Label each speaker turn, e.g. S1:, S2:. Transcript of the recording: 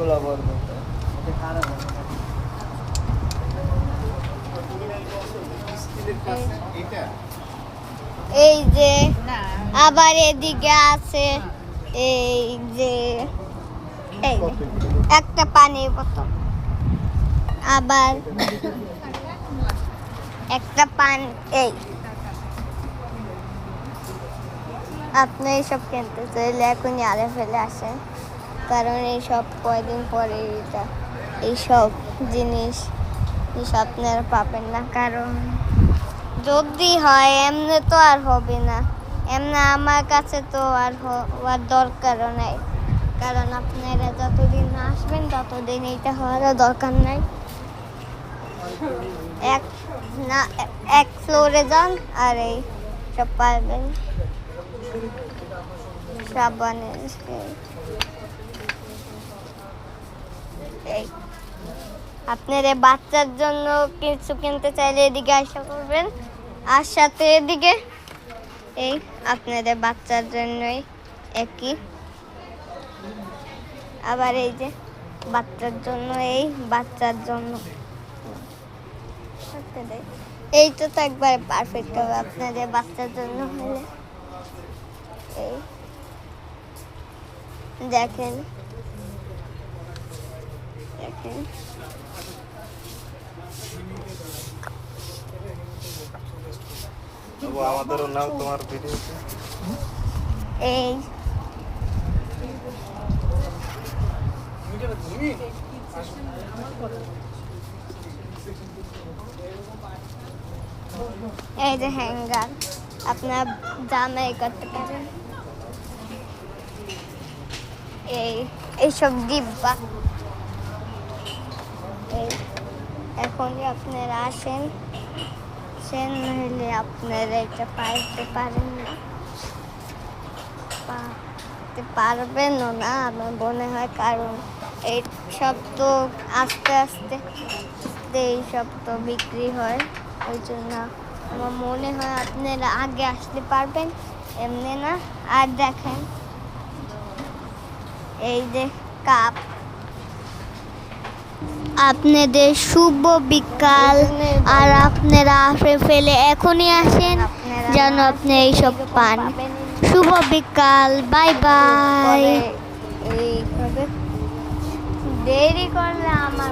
S1: এগুলো বলবো
S2: এই যে আবার এদিকে আছে এই যে এই একটা পানির বোতল, আবার একটা পানি। এই আপনি এইসব কিনতে চাইলে এখনই আরে ফেলে আসেন, কারণ এইসব কয়দিন পরে এইসব জিনিস আপনারা পাবেন না। কারণ যদি হয় এমনি তো আর হবে না, এমনি আমার কাছে তো আর হওয়ার দরকারও নাই, কারণ আপনারা যতদিন না আসবেন ততদিন এইটা হওয়ারও দরকার নাই। এক ফ্লোরে যান আর এই সব পারবেন সাবানের। এই আপনারা বাচ্চার জন্য কিছু কিনতে চাইলে এদিকে আশা করবেন, আর সাথে এদিকে এই আপনাদের বাচ্চার জন্যই একই। আবার এই যে বাচ্চার জন্য, এই বাচ্চার জন্য এইটা তো একবার পারফেক্ট হবে আপনাদের বাচ্চার জন্য হলে। এই দেখেন দেখেন
S3: আমাদেরও নাও তোমার ভিডিওতে।
S2: এই এই যে হ্যাঙ্গার আপনার জামা করতে পারেন। এইসব ডিব্বা এখনই আপনারা আসেন, সে নইলে আপনারা এটা পাইতে পারেন না, পারবেনও না আমার মনে হয়। কারণ এই সব তো আস্তে আস্তে এইসব তো বিক্রি হয়, ওই জন্য আমার মনে হয় আপনারা আগে আসতে পারবেন, এমনি না। আর দেখেন এই যে কাপ, আপনাদের শুভ বিকাল। আর আপনারা আসে ফেলে এখনই আসেন যেন আপনি এইসব পান। শুভ বিকাল, বাই বাই। দেরি করলে আমার